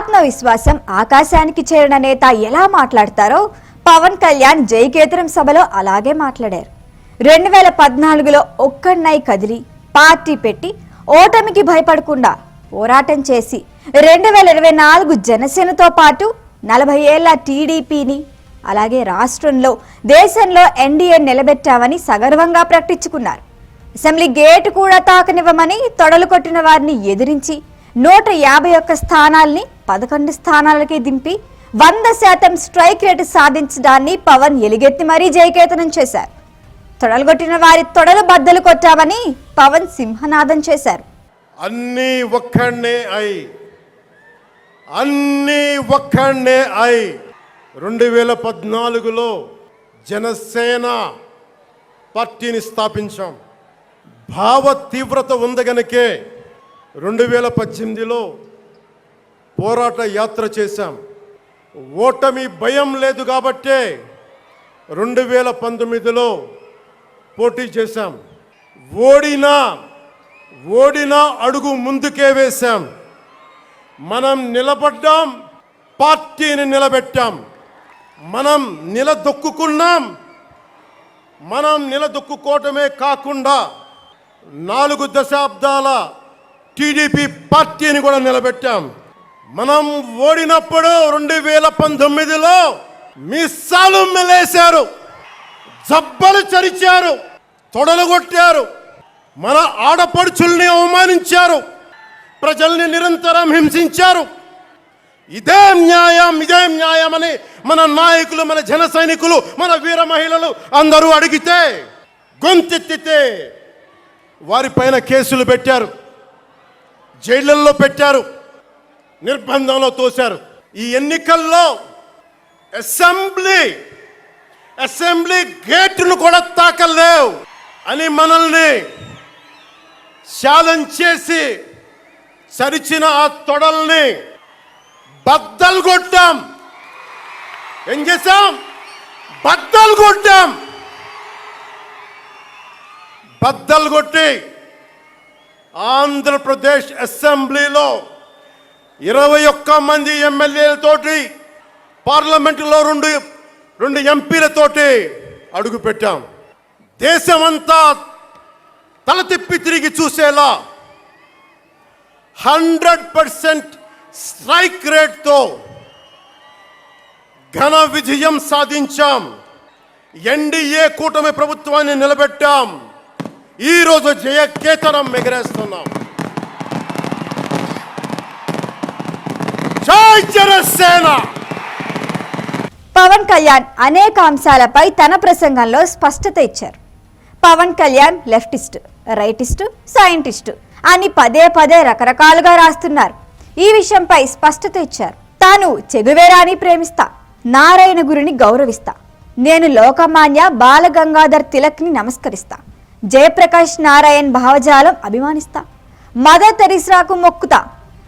ఆత్మవిశ్వాసం ఆకాశానికి చేరిన నేత ఎలా మాట్లాడతారో పవన్ కళ్యాణ్ జైకేతనం సభలో అలాగే మాట్లాడారు. 2014లో ఒక్కడినై కదిలి పార్టీ పెట్టి ఓటమికి భయపడకుండా పోరాటం చేసి 2024 జనసేనతో పాటు 40 ఏళ్ల టీడీపీని అలాగే రాష్ట్రంలో దేశంలో ఎన్డీఏ నిలబెట్టామని సగర్వంగా ప్రకటించుకున్నారు. అసెంబ్లీ గేటు కూడా తాకనివ్వమని తొడలు కొట్టిన వారిని ఎదిరించి 151 స్థానాల్ని 11 స్థానాలకి దింపి 100% స్ట్రైక్ రేటు సాధించడాన్ని పవన్ ఎలుగెత్తి మరీ జయకేతనం చేశారు. తొడలుగొట్టిన వారి తొడలు బద్దలు కొట్టామని పవన్ సింహనాదం చేశారు. అన్ని ఒక్కడే 2014లో జనసేన పార్టీని స్థాపించాం. భావ తీవ్రత ఉంది గనుకే 2018లో పోరాట యాత్ర చేశాం. ఓటమి భయం లేదు కాబట్టే 2019లో పోటీ చేశాం. ఓడినా అడుగు ముందుకే వేశాం. మనం నిలబడ్డాం, పార్టీని నిలబెట్టాం. మనం నిలదొక్కుకోవటమే కాకుండా 4 దశాబ్దాల టీడీపీ పార్టీని కూడా నిలబెట్టాం. మనం ఓడినప్పుడు 2019లో మీసాలు మెలేశారు, జబ్బలు చరిచారు, తొడలు కొట్టారు, మన ఆడపడుచుల్ని అవమానించారు, ప్రజల్ని నిరంతరం హింసించారు. ఇదే న్యాయం అని మన నాయకులు, మన జన సైనికులు, మన వీర మహిళలు అందరూ అడిగితే గొంతెత్తితే వారిపైన కేసులు పెట్టారు, జైళ్ళల్లో పెట్టారు, నిర్బంధంలో తోశారు. ఈ ఎన్నికల్లో అసెంబ్లీ గేటును కూడా తాకలేవు అని మనల్ని ఛాలెంజ్ చేసి చరిచిన ఆ తొడల్ని బద్దలు కొట్టాం. ఏం చేశాం? బద్దలు కొట్టి ఆంధ్రప్రదేశ్ అసెంబ్లీలో 21 మంది ఎమ్మెల్యేలతోటి, పార్లమెంటులో 2 ఎంపీలతోటి అడుగు పెట్టాం. దేశమంతా తల తిప్పి తిరిగి చూసేలా 100% స్ట్రైక్ రేట్తో ఘన విజయం సాధించాం. ఎన్డీఏ కూటమి ప్రభుత్వాన్ని నిలబెట్టాం. ఈరోజు జయకేతనం ఎగరేస్తున్నాం. జై జనసేన. పవన్ కళ్యాణ్ అనేక అంశాలపై తన ప్రసంగంలో స్పష్టత ఇచ్చారు. Pawan Kalyan leftist, rightist, scientist అని పదే రకరకాలుగా రాస్తున్నారు. ఈ విషయంపై స్పష్టత ఇచ్చారు. తాను చెగువేరాని ప్రేమిస్తా, నారాయణ గురుని గౌరవిస్తా, నేను లోకమాన్య బాలగంగాధర్ తిలక్ని నమస్కరిస్తా, జయప్రకాష్ నారాయణ్ భావజాలం అభిమానిస్తా, మదర్ తెరిసాకు మొక్కుతా,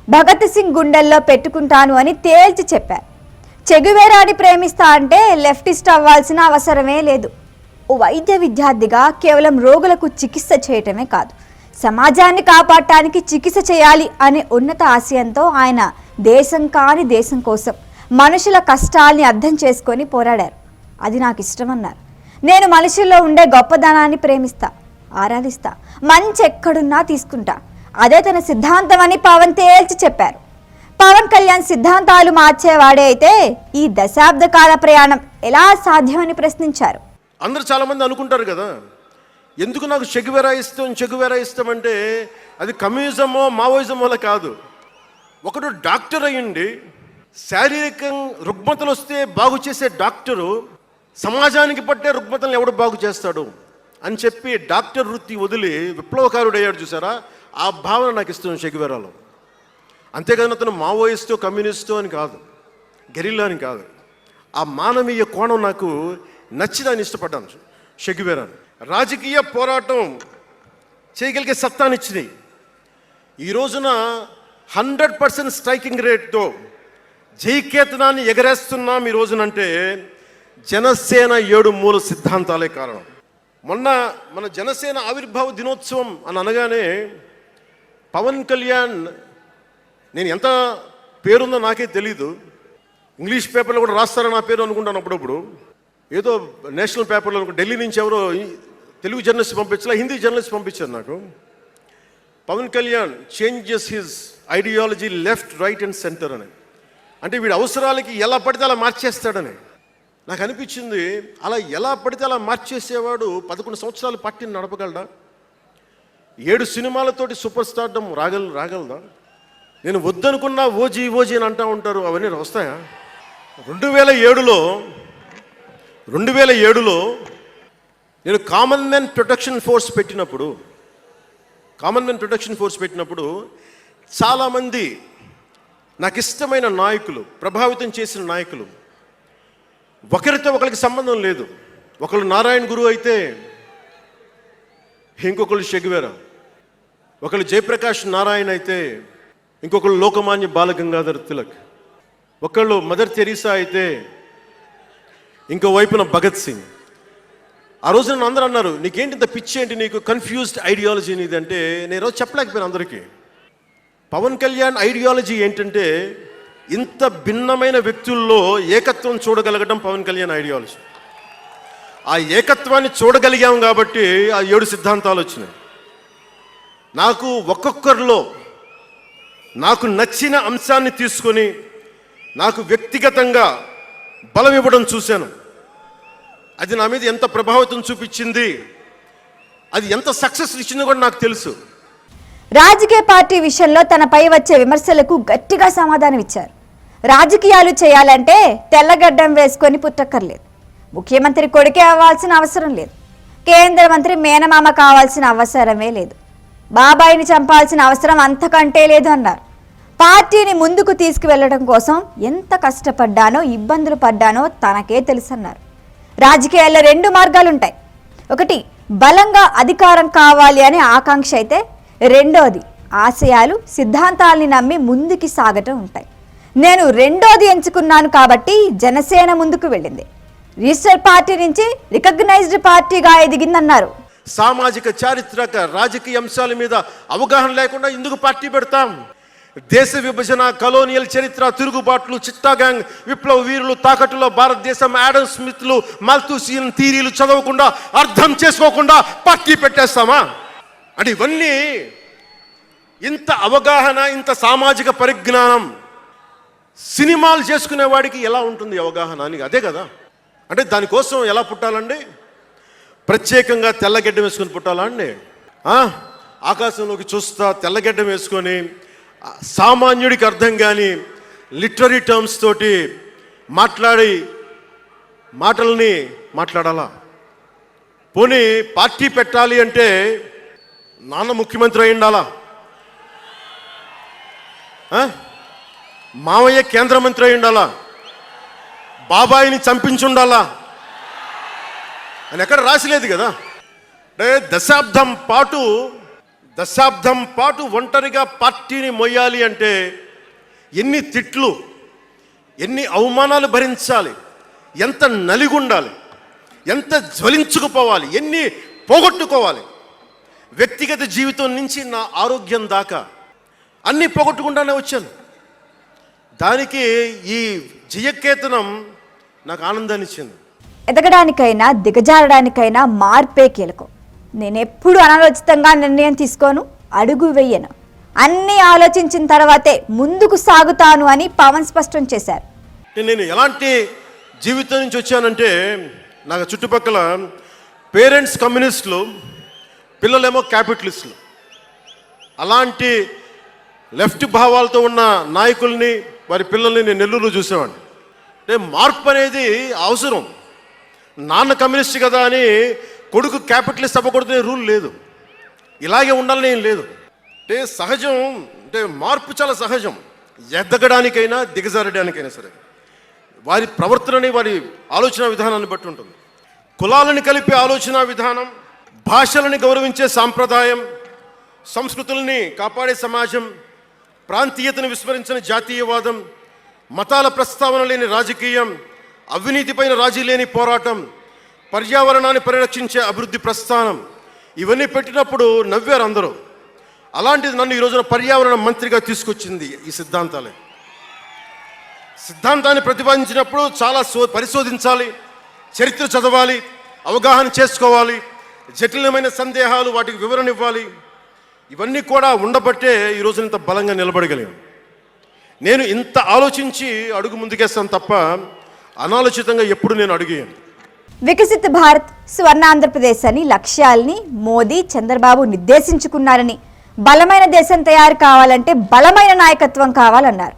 భగత్ సింగ్ గుండెల్లో పెట్టుకుంటాను అని తేల్చి చెప్పారు. చెగువేరాని ప్రేమిస్తా అంటే లెఫ్టిస్ట్ అవ్వాల్సిన అవసరమే లేదు. ఓ వైద్య విద్యార్థిగా కేవలం రోగులకు చికిత్స చేయటమే కాదు, సమాజాన్ని కాపాడటానికి చికిత్స చేయాలి అనే ఉన్నత ఆశయంతో ఆయన దేశం కాని దేశం కోసం మనుషుల కష్టాల్ని అర్థం చేసుకొని పోరాడారు. అది నాకు ఇష్టమన్నారు. నేను మనుషుల్లో ఉండే గొప్పదనాన్ని ప్రేమిస్తా, ఆరాధిస్తా, మంచి ఎక్కడున్నా తీసుకుంటా, అదే తన సిద్ధాంతం అని పవన్ తేల్చి చెప్పారు. పవన్ కళ్యాణ్ సిద్ధాంతాలు మార్చేవాడే అయితే ఈ దశాబ్ద కాల ప్రయాణం ఎలా సాధ్యమని ప్రశ్నించారు. అందరూ చాలామంది అనుకుంటారు కదా, ఎందుకు నాకు చెగువేరా ఇష్టం అంటే అది కమ్యూనిజమో మావోయిజమో కాదు. ఒకడు డాక్టర్ అయ్యండి, శారీరక రుగ్మతలు వస్తే బాగు చేసే డాక్టరు సమాజానికి పట్టే రుగ్మతలను ఎవడు బాగు చేస్తాడు అని చెప్పి డాక్టర్ వృత్తి వదిలి విప్లవకారుడు అయ్యాడు చూసారా, ఆ భావన నాకు ఇష్టం చెగువేరాలో. అంతేకాదు అతను మావోయిస్టో కమ్యూనిస్టో అని కాదు, గెరిల్లా అని కాదు. ఆ మానవీయ కోణం నాకు నచ్చి దాన్ని ఇష్టపడ్డాను చెగువేరాను. రాజకీయ పోరాటం చేయగలిగే సత్తానిచ్చినాయి. ఈ రోజున 100% స్ట్రైకింగ్ రేట్తో జైకేతనాన్ని ఎగరేస్తున్నాం ఈ రోజునంటే జనసేన 7 మూల సిద్ధాంతాలే కారణం. మొన్న మన జనసేన ఆవిర్భావ దినోత్సవం అని అనగానే పవన్ కళ్యాణ్ నేను ఎంత పేరుందో నాకే తెలీదు. ఇంగ్లీష్ పేపర్లో కూడా రాస్తారా నా పేరు అనుకుంటాను అప్పుడప్పుడు. ఏదో నేషనల్ పేపర్లో ఢిల్లీ నుంచి ఎవరో తెలుగు జర్నలిస్ట్ పంపించలా, హిందీ జర్నలిస్ట్ పంపించారు నాకు. Pawan Kalyan changes his ideology left, right and centre అని. అంటే వీడి అవసరాలకి ఎలా పడితే అలా మార్చేస్తాడని నాకు అనిపించింది. అలా ఎలా పడితే అలా మార్చేసేవాడు 11 సంవత్సరాలు పార్టీని నడపగలడా? 7 సినిమాలతోటి సూపర్ స్టార్డమ్ రాగలదా? నేను వద్దనుకున్నా ఓజీ అని అంటూ ఉంటారు, అవన్నీ వస్తాయా? 2007లో నేను కామన్ మ్యాన్ ప్రొటెక్షన్ ఫోర్స్ పెట్టినప్పుడు చాలామంది నాకు ఇష్టమైన నాయకులు, ప్రభావితం చేసిన నాయకులు, ఒకరితో ఒకరికి సంబంధం లేదు. ఒకళ్ళు నారాయణ గురు అయితే ఇంకొకళ్ళు షెగువేరా, ఒకళ్ళు జయప్రకాష్ నారాయణ అయితే ఇంకొకళ్ళు లోకమాన్య బాలగంగాధర్ తిలక్, ఒకళ్ళు మదర్ తెరీసా అయితే ఇంకో వైపున భగత్ సింగ్. ఆ రోజు నన్ను అందరూ అన్నారు, నీకేంటి ఇంత పిచ్చి ఏంటి, నీకు కన్ఫ్యూజ్డ్ ఐడియాలజీ నీది అంటే నేను రోజు చెప్పలేకపోయాను అందరికీ. పవన్ కళ్యాణ్ ఐడియాలజీ ఏంటంటే ఇంత భిన్నమైన వ్యక్తుల్లో ఏకత్వం చూడగలగడం పవన్ కళ్యాణ్ ఐడియాలజీ. ఆ ఏకత్వాన్ని చూడగలిగాం కాబట్టి ఆ 7 సిద్ధాంతాలు వచ్చినాయి. నాకు ఒక్కొక్కరిలో నాకు నచ్చిన అంశాన్ని తీసుకొని నాకు వ్యక్తిగతంగా బలం ఇవ్వడం చూశాను. అది నా మీద ఎంత ప్రభావితం చూపించింది, అది ఎంత సక్సెస్ ఇచ్చిందో కూడా నాకు తెలుసు. రాజకీయ పార్టీ విషయంలో తనపై వచ్చే విమర్శలకు గట్టిగా సమాధానం ఇచ్చారు. రాజకీయాలు చేయాలంటే తెల్లగడ్డం వేసుకొని పుట్టక్కర్లేదు, ముఖ్యమంత్రి కొడుకే అవ్వాల్సిన అవసరం లేదు, కేంద్ర మంత్రి మేనమామ కావాల్సిన అవసరమే లేదు, బాబాయిని చంపాల్సిన అవసరం అంతకంటే లేదు అన్నారు. పార్టీని ముందుకు తీసుకువెళ్లడం కోసం ఎంత కష్టపడ్డానో, ఇబ్బందులు పడ్డానో తనకే తెలుసన్నారు. రాజకీయాల్లో 2 మార్గాలుంటాయి. ఒకటి బలంగా అధికారం కావాలి అనే ఆకాంక్ష అయితే, రెండోది ఆశయాలు, సిద్ధాంతాలని నమ్మి ముందుకి సాగటం ఉంటాయి. నేను రెండోది ఎంచుకున్నాను కాబట్టి జనసేన ముందుకు వెళ్ళింది. రిజిస్టర్ పార్టీ నుంచి రికగ్నైజ్డ్ పార్టీగా ఎదిగిందన్నారు. సామాజిక, చారిత్రక, రాజకీయ అంశాల మీద అవగాహన లేకుండా ఎందుకు పార్టీ పెడతాం? దేశ విభజన, కలోనియల్ చరిత్ర, తిరుగుబాట్లు, చిట్టా గ్యాంగ్, విప్లవ వీరులు, తాకట్టులో భారతదేశం, యాడమ్ స్మిత్లు, మాల్థూసియన్ థియరీలు చదవకుండా, అర్థం చేసుకోకుండా పార్టీ పెట్టేస్తామా? అంటే ఇవన్నీ ఇంత అవగాహన, ఇంత సామాజిక పరిజ్ఞానం సినిమాలు చేసుకునే వాడికి ఎలా ఉంటుంది అవగాహన అని? అదే కదా. అంటే దానికోసం ఎలా పుట్టాలండి? ప్రత్యేకంగా తెల్లగడ్డం వేసుకొని పుట్టాలా అండి? ఆకాశంలోకి చూస్తా తెల్లగడ్డం వేసుకొని సామాన్యుడికి అర్థం కాని లిటరీ టర్మ్స్ తోటి మాటల్ని మాట్లాడాలా? పోనీ పార్టీ పెట్టాలి అంటే నాన్న ముఖ్యమంత్రి అయి ఉండాలా? మావయ్య కేంద్ర మంత్రి అయి ఉండాలా? బాబాయిని చంపించి ఉండాలా అని ఎక్కడ రాసిలేదు కదా. అంటే దశాబ్దం పాటు ఒంటరిగా పార్టీని మొయ్యాలి అంటే ఎన్ని తిట్లు, ఎన్ని అవమానాలు భరించాలి, ఎంత నలిగుండాలి, ఎంత జ్వలించుకుపోవాలి, ఎన్ని పోగొట్టుకోవాలి. వ్యక్తిగత జీవితం నుంచి నా ఆరోగ్యం దాకా అన్నీ పోగొట్టుకుంటానే వచ్చాను. దానికి ఈ జయకేతనం నాకు ఆనందాన్ని ఇచ్చింది. ఎదగడానికైనా దిగజారడానికైనా మార్పే కీలకం. నేనెప్పుడు అనాలోచితంగా నిర్ణయం తీసుకోను, అడుగు వేయను, అన్నీ ఆలోచించిన తర్వాతే ముందుకు సాగుతాను అని పవన్ స్పష్టం చేశారు. నేను ఎలాంటి జీవితం నుంచి వచ్చానంటే, నాకు చుట్టుపక్కల పేరెంట్స్ కమ్యూనిస్టులు, పిల్లలేమో క్యాపిటలిస్టులు. అలాంటి లెఫ్ట్ భావాలతో ఉన్న నాయకుల్ని, వారి పిల్లల్ని నేను నెల్లూరులో చూసేవాడిని. అంటే మార్పు అనేది అవసరం. నాన్న కమ్యూనిస్ట్ కదా అని కొడుకు క్యాపిటలిస్ట్ అవ్వకూడదనే రూల్ లేదు, ఇలాగే ఉండాలని ఏం లేదు. అంటే సహజం, అంటే మార్పు చాలా సహజం. ఎదగడానికైనా దిగజారడానికైనా సరే వారి ప్రవర్తనని, వారి ఆలోచన విధానాన్ని బట్టి ఉంటుంది. కులాలను కలిపే ఆలోచన విధానం, భాషలని గౌరవించే సాంప్రదాయం, సంస్కృతుల్ని కాపాడే సమాజం, ప్రాంతీయతను విస్మరించిన జాతీయవాదం, మతాల ప్రస్తావన లేని రాజకీయం, అవినీతిపైన రాజీ లేని పోరాటం, పర్యావరణాన్ని పరిరక్షించే అభివృద్ధి ప్రస్థానం, ఇవన్నీ పెట్టినప్పుడు నవ్వారు అందరూ. అలాంటిది నన్ను ఈ రోజున పర్యావరణ మంత్రిగా తీసుకొచ్చింది ఈ సిద్ధాంతాలే. సిద్ధాంతాన్ని ప్రతిపాదించినప్పుడు చాలా పరిశోధించాలి, చరిత్ర చదవాలి, అవగాహన చేసుకోవాలి, జటిలమైన సందేహాలు వాటికి వివరణ ఇవ్వాలి. ఇవన్నీ కూడా ఉండబట్టే ఈరోజు ఇంత బలంగా నిలబడగలిగాం. నేను ఇంత ఆలోచించి అడుగు ముందుకేస్తాను తప్ప అనాలోచితంగా ఎప్పుడు నేను అడిగాను. వికసిత్ భారత్, స్వర్ణ ఆంధ్రప్రదేశ్ అని లక్ష్యాల్ని మోదీ, చంద్రబాబు నిర్దేశించుకున్నారని, బలమైన దేశం తయారు కావాలంటే బలమైన నాయకత్వం కావాలన్నారు.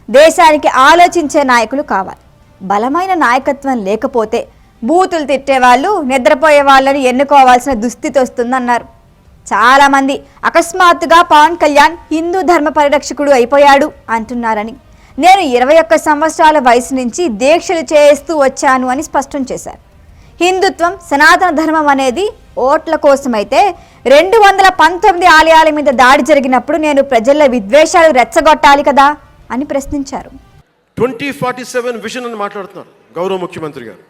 దేశానికి ఆలోచించే నాయకులు కావాలి. బలమైన నాయకత్వం లేకపోతే బూతులు తిట్టేవాళ్ళు, నిద్రపోయే వాళ్ళని ఎన్నుకోవాల్సిన దుస్థితి వస్తుందన్నారు. చాలామంది అకస్మాత్తుగా పవన్ కళ్యాణ్ హిందూ ధర్మ పరిరక్షకుడు అయిపోయాడు అంటున్నారని, నేను 21 సంవత్సరాల వయసు నుంచి దీక్షలు చేస్తూ వచ్చాను అని స్పష్టం చేశారు. హిందుత్వం, సనాతన ధర్మం అనేది ఓట్ల కోసమైతే 219 ఆలయాల మీద దాడి జరిగినప్పుడు నేను ప్రజల విద్వేషాలు రెచ్చగొట్టాలి కదా అని ప్రశ్నించారు. 2047 విజన్ అని మాట్లాడుతున్నారు గౌరవ ముఖ్యమంత్రి గారు.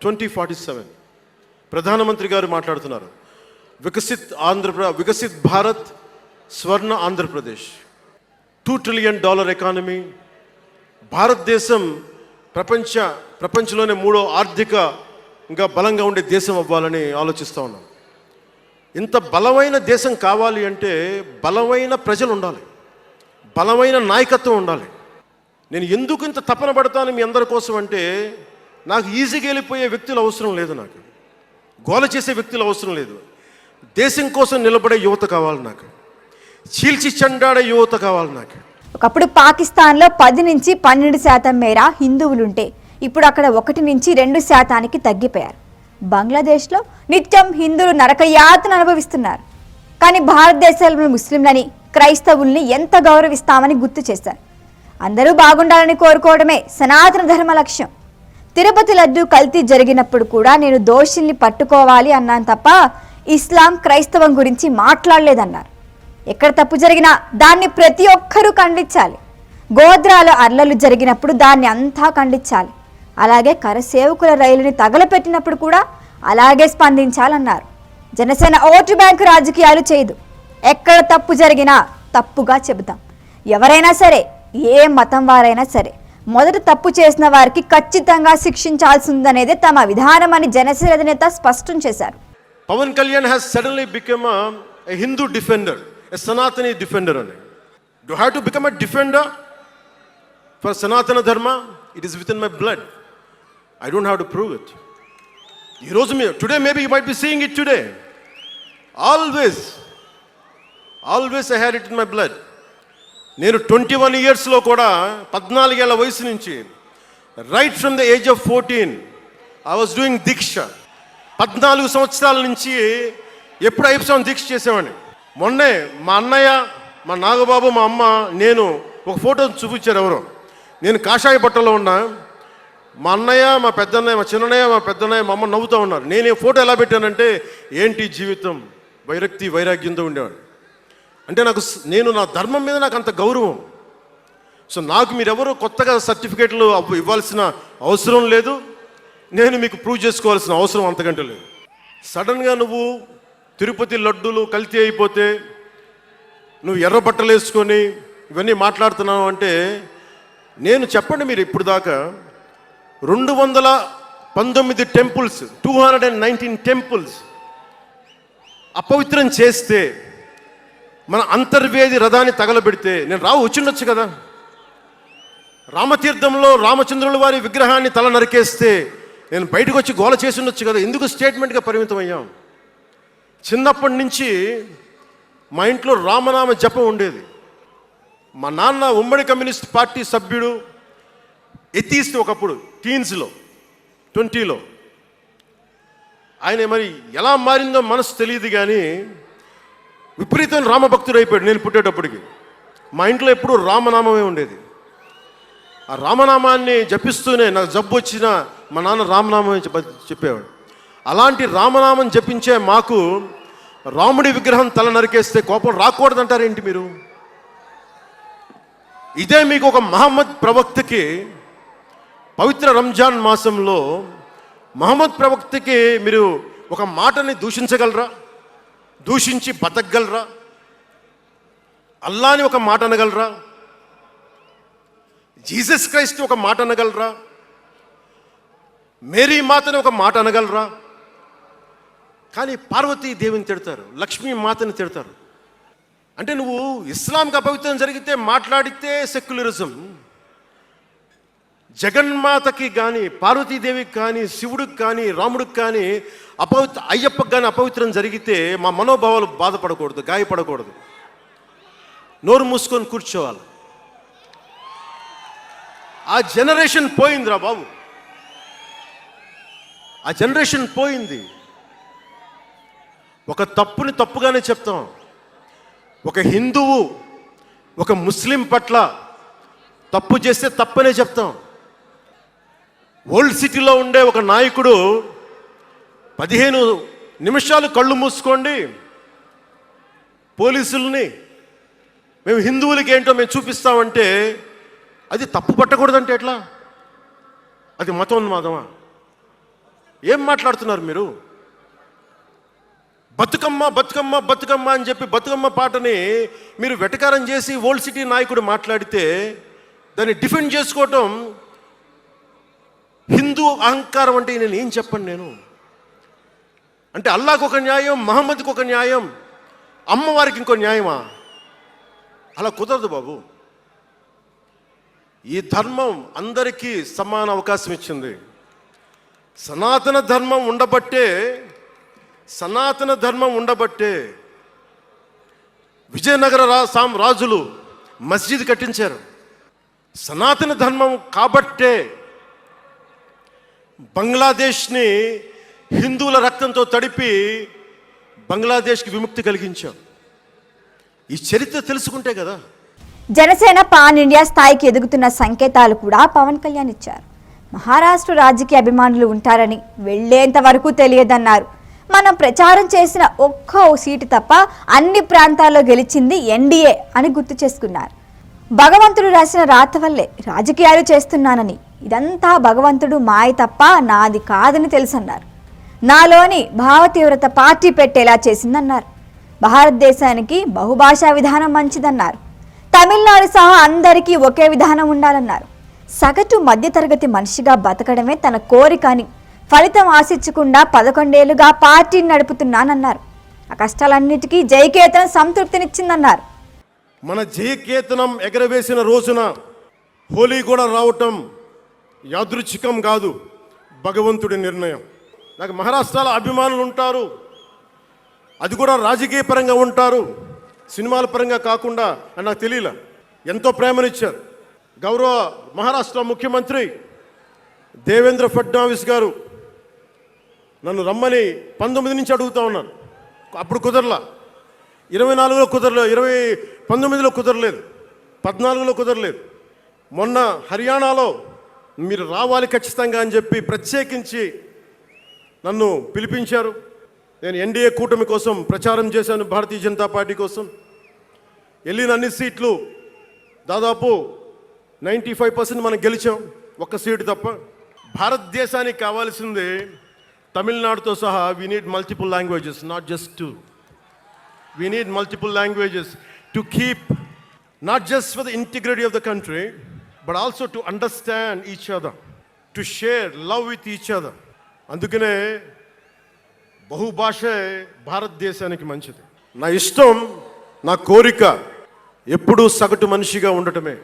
2047 ప్రధానమంత్రి గారు మాట్లాడుతున్నారు. వికసిత్ భారత్, స్వర్ణ ఆంధ్రప్రదేశ్, $2 ట్రిలియన్ ఎకానమీ. భారతదేశం ప్రపంచంలోనే 3వ ఆర్థికంగా బలంగా ఉండే దేశం అవ్వాలని ఆలోచిస్తూ ఉన్నాం. ఇంత బలమైన దేశం కావాలి అంటే బలమైన ప్రజలు ఉండాలి, బలమైన నాయకత్వం ఉండాలి. నేను ఎందుకు ఇంత తపన పడతాను మీ అందరి కోసం అంటే, నాకు ఈజీగా వెళ్ళిపోయే వ్యక్తులు అవసరం లేదు, నాకు గోల చేసే వ్యక్తులు అవసరం లేదు. దేశం కోసం నిలబడే యువత కావాలి, నాకు చీల్చి చెండాడే యువత కావాలి నాకు. ఒకప్పుడు పాకిస్తాన్లో 10 నుంచి 12% మేర హిందువులుంటే ఇప్పుడు అక్కడ 1 నుంచి 2% తగ్గిపోయారు. బంగ్లాదేశ్లో నిత్యం హిందువులు నరకయాతన అనుభవిస్తున్నారు. కానీ భారతదేశంలో ముస్లింలని, క్రైస్తవుల్ని ఎంత గౌరవిస్తామని గుర్తు చేశారు. అందరూ బాగుండాలని కోరుకోవడమే సనాతన ధర్మ లక్ష్యం. తిరుపతి లడ్డు కల్తీ జరిగినప్పుడు కూడా నేను దోషుల్ని పట్టుకోవాలి అన్నాను తప్ప ఇస్లాం, క్రైస్తవం గురించి మాట్లాడలేదన్నారు. ఎక్కడ తప్పు జరిగినా దాన్ని ప్రతి ఒక్కరూ ఖండించాలి. గోద్రాలో అర్లలు జరిగినప్పుడు దాన్ని అంతా ఖండించాలి. అలాగే కరసేవకుల రైలుని తగలపెట్టినప్పుడు కూడా అలాగే స్పందించాలన్నారు. జనసేన ఓటు బ్యాంకు రాజకీయాలు చేయదు. ఎక్కడ తప్పు జరిగినా తప్పుగా చెబుతాం. ఎవరైనా సరే, ఏ మతం వారైనా సరే, మొదట తప్పు చేసిన వారికి ఖచ్చితంగా శిక్షించాల్సిందనేదే తమ విధానం అని జనసేన అధినేత స్పష్టం చేశారు. Pawan Kalyan has suddenly become a Hindu defender, a Sanatani defender. Do I have to become a defender for Sanatana Dharma? It is within my blood. I don't have to prove it. Today maybe you might be seeing it today. Always I had it in my blood. నేను 21 yearsలో కూడా 14 ఏళ్ల వయసు నుంచి right from the age of 14 I was doing దీక్ష. 14 సంవత్సరాల నుంచి ఎప్పుడు అయ్యప్ప దీక్ష చేసేవాడిని. మొన్నే మా అన్నయ్య, మా నాగబాబు, మా అమ్మ, నేను ఒక ఫోటో చూపించారు ఎవరో. నేను కాషాయ బట్టలో ఉన్నా. మా అన్నయ్య, మా పెద్దన్నయ్య, మా చిన్నయ్య, మా పెద్దన్నయ్య, మా అమ్మ నవ్వుతూ ఉన్నారు. నేను ఈ ఫోటో ఎలా పెట్టానంటే, ఏంటి జీవితం, వైరాగ్యంతో ఉండేవాడు. అంటే నేను నా ధర్మం మీద నాకు అంత గౌరవం. సో నాకు మీరెవరూ కొత్తగా సర్టిఫికేట్లు ఇవ్వాల్సిన అవసరం లేదు, నేను మీకు ప్రూవ్ చేసుకోవాల్సిన అవసరం అంతకంటే లేదు. సడన్గా నువ్వు తిరుపతి లడ్డూలు కల్తీ అయిపోతే నువ్వు ఎర్ర బట్టలు వేసుకొని ఇవన్నీ మాట్లాడుతున్నావు అంటే, నేను చెప్పండి, మీరు ఇప్పుడు దాకా 219 టెంపుల్స్, 219 టెంపుల్స్ అపవిత్రం చేస్తే, మన అంతర్వేది రథాన్ని తగలబెడితే నేను వచ్చిండొచ్చు కదా. రామతీర్థంలో రామచంద్రుల వారి విగ్రహాన్ని తల నరికేస్తే నేను బయటకు వచ్చి గోల చేసి ఉండొచ్చు కదా. ఎందుకు స్టేట్మెంట్గా పరిమితం అయ్యాం? చిన్నప్పటి నుంచి మా ఇంట్లో రామనామ జపం ఉండేది. మా నాన్న ఉమ్మడి కమ్యూనిస్ట్ పార్టీ సభ్యుడు, ఎథీస్ట్ ఒకప్పుడు, టీన్స్లో 20లో. ఆయన మరి ఎలా మారిందో మనసు తెలియదు కానీ విపరీతమైన రామభక్తుడు అయిపోయాడు. నేను పుట్టేటప్పటికి మా ఇంట్లో ఎప్పుడూ రామనామమే ఉండేది. ఆ రామనామాన్ని జపిస్తూనే నాకు జబ్బు వచ్చినా మా నాన్న రామనామమే చెప్పేవాడు. అలాంటి రామనామం జపించే మాకు రాముడి విగ్రహం తల నరికేస్తే కోపం రాకూడదంటారేంటి మీరు? ఇదే మీకు ఒక మహమ్మద్ ప్రవక్తకి పవిత్ర రంజాన్ మాసంలో మహమ్మద్ ప్రవక్తకి మీరు ఒక మాటని దూషించగలరా? దూషించి బతకగలరా? అల్లాని ఒక మాట అనగలరా? జీసస్ క్రైస్ట్ ఒక మాట అనగలరా? మేరీ మాతని ఒక మాట అనగలరా? కానీ పార్వతీ దేవిని తిడతారు, లక్ష్మీ మాతని తిడతారు. అంటే నువ్వు ఇస్లాంకి అపవిత్రం జరిగితే మాట్లాడితే సెక్యులరిజం, జగన్మాతకి కానీ పార్వతీదేవికి కానీ శివుడికి కానీ రాముడికి కానీ అయ్యప్పకి కానీ అపవిత్రం జరిగితే మా మనోభావాలు బాధపడకూడదు, గాయపడకూడదు, నోరు మూసుకొని కూర్చోవాలి. ఆ జనరేషన్ పోయిందిరా బాబు, ఆ జనరేషన్ పోయింది. ఒక తప్పుని తప్పుగానే చెప్తాం. ఒక హిందువు ఒక ముస్లిం పట్ల తప్పు చేస్తే తప్పనే చెప్తాం. ఓల్డ్ సిటీలో ఉండే ఒక నాయకుడు 15 నిమిషాలు కళ్ళు మూసుకోండి, పోలీసుల్ని మేము హిందువులకి ఏంటో మేము చూపిస్తామంటే అది తప్పు పట్టకూడదంటే ఎట్లా? అది మతోన్మాదమా? ఏం మాట్లాడుతున్నారు మీరు? బతుకమ్మ బతుకమ్మ బతుకమ్మ అని చెప్పి బతుకమ్మ పాటని మీరు వెటకారం చేసి ఓల్డ్ సిటీ నాయకుడు మాట్లాడితే దాన్ని డిఫెండ్ చేసుకోవటం హిందూ అహంకారం అంటే నేను ఏం చెప్పండి? నేను అంటే అల్లాహకు ఒక న్యాయం, మహమ్మద్కి ఒక న్యాయం, అమ్మవారికి ఇంకో న్యాయమా? అలా కుదరదు బాబు. ఈ ధర్మం అందరికీ సమాన అవకాశం ఇచ్చింది. సనాతన ధర్మం ఉండబట్టే విజయనగర రాజులు మస్జిద్ కట్టించారు. సనాతన ధర్మం కాబట్టే బంగ్లాదేశ్ని హిందువుల రక్తంతో తడిపి బంగ్లాదేశ్కి విముక్తి కలిగించాం. ఈ చరిత్ర తెలుసుకుంటే కదా. జనసేన పాన్ ఇండియా స్థాయికి ఎదుగుతున్న సంకేతాలు కూడా పవన్ కళ్యాణ్ ఇచ్చారు. మహారాష్ట్ర రాజకీయ అభిమానులు ఉంటారని వెళ్లేంత వరకు తెలియదన్నారు. మనం ప్రచారం చేసిన ఒక్క సీటు తప్ప అన్ని ప్రాంతాల్లో గెలిచింది ఎన్డీఏ అని గుర్తు చేసుకున్నారు. భగవంతుడు రాసిన రాత వల్లే రాజకీయాలు చేస్తున్నానని, ఇదంతా భగవంతుడు మాయ తప్ప నాది కాదని తెలుసన్నారు. నాలోని భావ తీవ్రత పార్టీ పెట్టేలా చేసిందన్నారు. భారతదేశానికి బహుభాషా విధానం మంచిదన్నారు. తమిళనాడు సహా అందరికీ ఒకే విధానం ఉండాలన్నారు. సగటు మధ్యతరగతి మనిషిగా బతకడమే తన కోరిక అని, ఫలితం ఆశించకుండా 11 ఏళ్లుగా పార్టీని నడుపుతున్నానన్నారు. ఆ కష్టాలన్నిటికీ జయకేతనం సంతృప్తినిచ్చిందన్నారు. మన జయకేతనం ఎగరవేసిన రోజున హోలీ కూడా రావటం యాదృచ్ఛికం కాదు, భగవంతుడి నిర్ణయం. నాకు మహారాష్ట్రలో అభిమానులు ఉంటారు, అది కూడా రాజకీయ పరంగా ఉంటారు, సినిమాల పరంగా కాకుండా అని నాకు తెలియలే. ఎంతో ప్రేమనిచ్చారు. గౌరవ మహారాష్ట్ర ముఖ్యమంత్రి దేవేంద్ర ఫడ్నవీస్ గారు నన్ను రమ్మని 19 నుంచి అడుగుతూ ఉన్నాను. అప్పుడు కుదరలా, 24లో కుదరలేదు, 19లో కుదరలేదు, 14లో కుదరలేదు. మొన్న హర్యానాలో మీరు రావాలి ఖచ్చితంగా అని చెప్పి ప్రత్యేకించి నన్ను పిలిపించారు. నేను ఎన్డీఏ కూటమి కోసం ప్రచారం చేశాను, భారతీయ జనతా పార్టీ కోసం. వెళ్ళిన అన్ని సీట్లు దాదాపు 95% మనం గెలిచాం, ఒక్క సీటు తప్ప. భారతదేశానికి కావాల్సింది తమిళనాడుతో సహా we need multiple languages, not just 2. We need multiple languages to keep not just for the integrity of the country but also to understand each other, to share love with each other. అందుకనే బహుభాషే భారతదేశానికి మంచిది. నా ఇష్టం, నా కోరిక ఎప్పుడూ సగటు మనిషిగా ఉండటమే.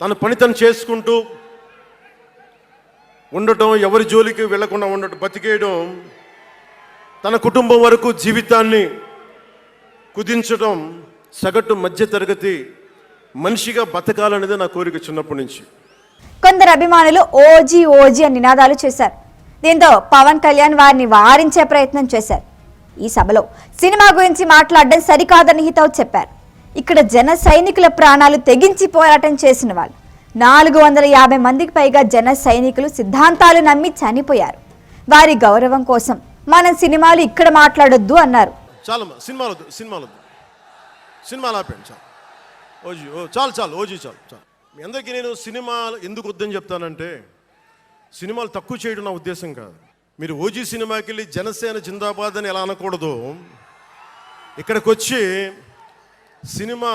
తన పని తను చేసుకుంటూ ఉండటం, ఎవరి జోలికి వెళ్లకుండా ఉండటం, బతికేయడం, తన కుటుంబం వరకు జీవితాన్ని కుదించడం, సగటు మధ్యతరగతి మనిషిగా బతకాలనేది నా కోరిక చిన్నప్పటి నుంచి. కొందరు అభిమానులు ఓజీ ఓజీ అని నినాదాలు చేశారు. దీంతో పవన్ కళ్యాణ్ వారిని వారించే ప్రయత్నం చేశారు. ఈ సభలో సినిమా గురించి మాట్లాడడం సరికాదని హితవు చెప్పారు. ఇక్కడ జన సైనికుల ప్రాణాలు తెగించి పోరాటం చేసిన వాళ్ళు 450 మందికి పైగా జన సైనికులు సిద్ధాంతాలు నమ్మి చనిపోయారు. వారి గౌరవం కోసం మనం సినిమాలు ఇక్కడ మాట్లాడొద్దు అన్నారు. చాలు సినిమాలు ఆపండి, చాలు ఓజీ చాలు ఓజీ చాలు. మీ అందరికీ నేను సినిమాలు ఎందుకు వద్దని చెప్తానంటే, సినిమాలు తక్కువ చేయడం నా ఉద్దేశం కాదు. మీరు ఓజీ సినిమాకి వెళ్ళి జనసేన జిందాబాద్ అని ఎలా అనకూడదు, ఇక్కడికి వచ్చి సినిమా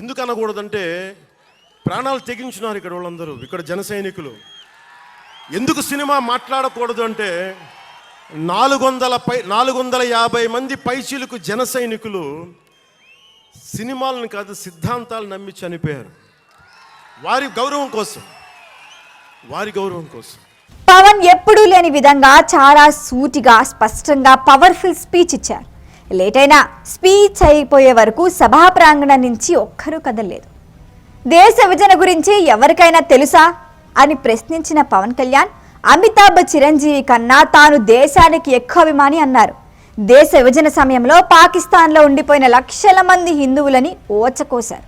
ఎందుకు అనకూడదంటే ప్రాణాలు తెగించున్నారు ఇక్కడ వాళ్ళందరూ, ఇక్కడ జన సైనికులు. ఎందుకు సినిమా మాట్లాడకూడదు అంటే 450 మంది పైచీలకు జన సైనికులు సినిమాలను కాదు సిద్ధాంతాలు నమ్మి చనిపోయారు. వారి గౌరవం కోసం. పవన్ ఎప్పుడూ లేని విధంగా చాలా సూటిగా స్పష్టంగా పవర్ఫుల్ స్పీచ్ ఇచ్చారు. లేట్ అయినా స్పీచ్ అయిపోయే వరకు సభా ప్రాంగణం నుంచి ఒక్కరూ కదలలేదు. దేశ విభజన గురించి ఎవరికైనా తెలుసా అని ప్రశ్నించిన పవన్ కళ్యాణ్ అమితాబ్ చిరంజీవి కన్నా తాను దేశానికి ఎక్కువ అభిమాని అన్నారు. దేశ విభజన సమయంలో పాకిస్తాన్లో ఉండిపోయిన లక్షల మంది హిందువులని ఓచకోశారు.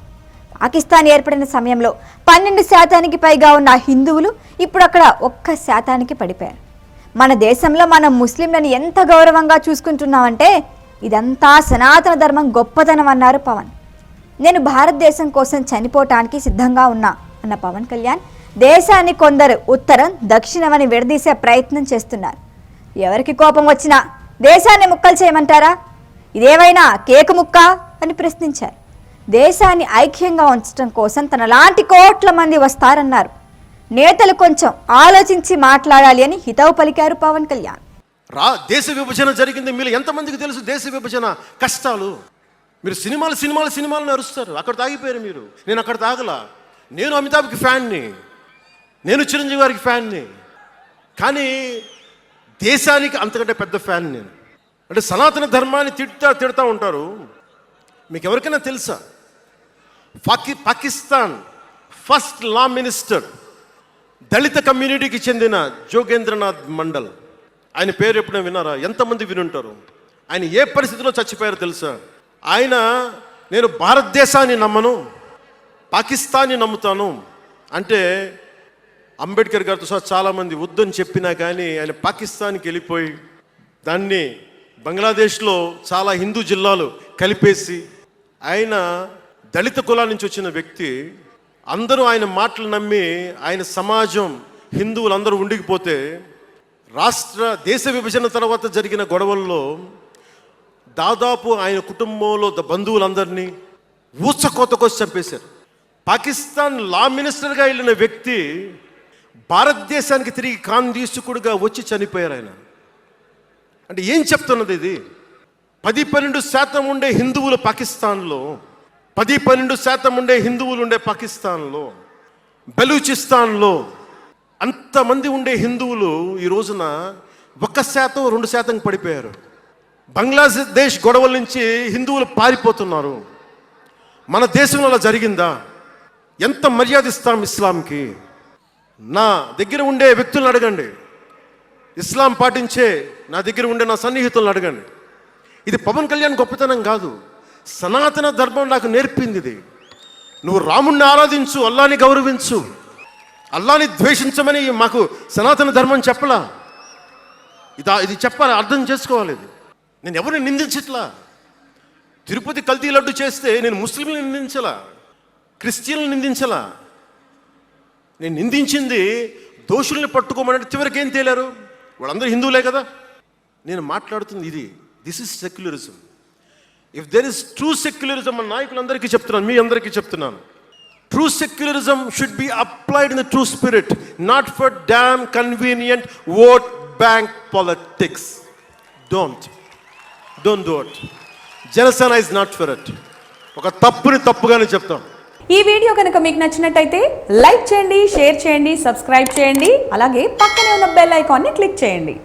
పాకిస్తాన్ ఏర్పడిన సమయంలో 12% పైగా ఉన్న హిందువులు ఇప్పుడు అక్కడ 1% పడిపోయారు. మన దేశంలో మనం ముస్లింలను ఎంత గౌరవంగా చూసుకుంటున్నామంటే ఇదంతా సనాతన ధర్మం గొప్పతనం అన్నారు పవన్. నేను భారతదేశం కోసం చనిపోవటానికి సిద్ధంగా ఉన్నా అన్న పవన్ కళ్యాణ్ దేశాన్ని కొందరు ఉత్తరం దక్షిణమని విడదీసే ప్రయత్నం చేస్తున్నారు. ఎవరికి కోపం వచ్చినా దేశాన్ని ముక్కలు చేయమంటారా? ఇదేమైనా కేకు ముక్క అని ప్రశ్నించారు. దేశాన్ని ఐక్యంగా ఉంచడం కోసం తన లాంటి కోట్ల మంది వస్తారన్నారు. నేతలు కొంచెం ఆలోచించి మాట్లాడాలి అని హితవు పలికారు పవన్ కళ్యాణ్. దేశ విభజన జరిగింది మీరు ఎంతమందికి తెలుసు? దేశ విభజన కష్టాలు. మీరు సినిమాలు అరుస్తారు. అక్కడ తాగిపోయారు మీరు. నేను అక్కడ తాగలా. నేను అమితాబ్కి ఫ్యాన్ని, నేను చిరంజీవి గారికి ఫ్యాన్ని. కానీ దేశానికి అంతకంటే పెద్ద ఫ్యాన్ నేను. అంటే సనాతన ధర్మాన్ని తిడతా ఉంటారు. మీకు ఎవరికైనా తెలుసా? పాకిస్తాన్ ఫస్ట్ లా మినిస్టర్ దళిత కమ్యూనిటీకి చెందిన జోగేంద్రనాథ్ మండల్. ఆయన పేరు ఎప్పుడైనా విన్నారా? ఎంతమంది వినుంటారు? ఆయన ఏ పరిస్థితిలో చచ్చిపోయారో తెలుసా? ఆయన నేను భారతదేశాన్ని నమ్మను, పాకిస్తాన్ని నమ్ముతాను అంటే అంబేద్కర్ గారితో సహా చాలామంది వద్దని చెప్పినా కానీ ఆయన పాకిస్తాన్కి వెళ్ళిపోయి దాన్ని బంగ్లాదేశ్లో చాలా హిందూ జిల్లాలు కలిపేసి ఆయన దళిత కులాల నుంచి వచ్చిన వ్యక్తి. అందరూ ఆయన మాటలు నమ్మి ఆయన సమాజం హిందువులందరూ ఉండిపోతే దేశ విభజన తర్వాత జరిగిన గొడవల్లో దాదాపు ఆయన కుటుంబంలో బంధువులందరినీ ఊచకోతకొచ్చి చంపేశారు. పాకిస్తాన్ లా మినిస్టర్గా వెళ్ళిన వ్యక్తి భారతదేశానికి తిరిగి కాందీసుకుడుగా వచ్చి చనిపోయారు ఆయన. అంటే ఏం చెప్తున్నది ఇది? 10-12% ఉండే హిందువులు పాకిస్తాన్లో, 10-12% ఉండే హిందువులు ఉండే పాకిస్తాన్లో, బెలూచిస్తాన్లో అంతమంది ఉండే హిందువులు ఈ రోజున 1%-2% పడిపోయారు. బంగ్లాదేశ్ గొడవల నుంచి హిందువులు పారిపోతున్నారు. మన దేశంలో అలా జరిగిందా? ఎంత మర్యాద ఇస్తాం ఇస్లాంకి? నా దగ్గర ఉండే వ్యక్తులను అడగండి, ఇస్లాం పాటించే నా దగ్గర ఉండే నా సన్నిహితులను అడగండి. ఇది పవన్ కళ్యాణ్ గొప్పతనం కాదు, సనాతన ధర్మం నాకు నేర్పింది ఇది. నువ్వు రాముణ్ణి ఆరాధించు, అల్లాని గౌరవించు, అల్లాని ద్వేషించమని మాకు సనాతన ధర్మం చెప్పలా. ఇది చెప్పాలి, అర్థం చేసుకోవాలి. ఇది నేను ఎవరిని నిందించట్లా. తిరుపతి కల్తీ లడ్డు చేస్తే నేను ముస్లింలను నిందించలా, క్రిస్టియన్లను నిందించలా. నేను నిందించింది దోషుల్ని పట్టుకోమని. చివరికి ఏం తేలారు? వాళ్ళందరూ హిందువులే కదా. నేను మాట్లాడుతుంది ఇది. This is secularism. If there is true secularism, మన నాయకులందరికీ చెప్తున్నాను, మీ అందరికీ చెప్తున్నాను, true secularism should be applied in the true spirit, not for damn convenient vote bank politics. Don't do it. Janasena is not for it. ఒక తప్పుని తప్పుగానే చెప్తాం. ఈ వీడియో కనుక మీకు నచ్చినట్టయితే లైక్ చేయండి, షేర్ చేయండి, సబ్స్క్రైబ్ చేయండి. అలాగే పక్కనే ఉన్న బెల్ ఐకాన్ని క్లిక్ చేయండి.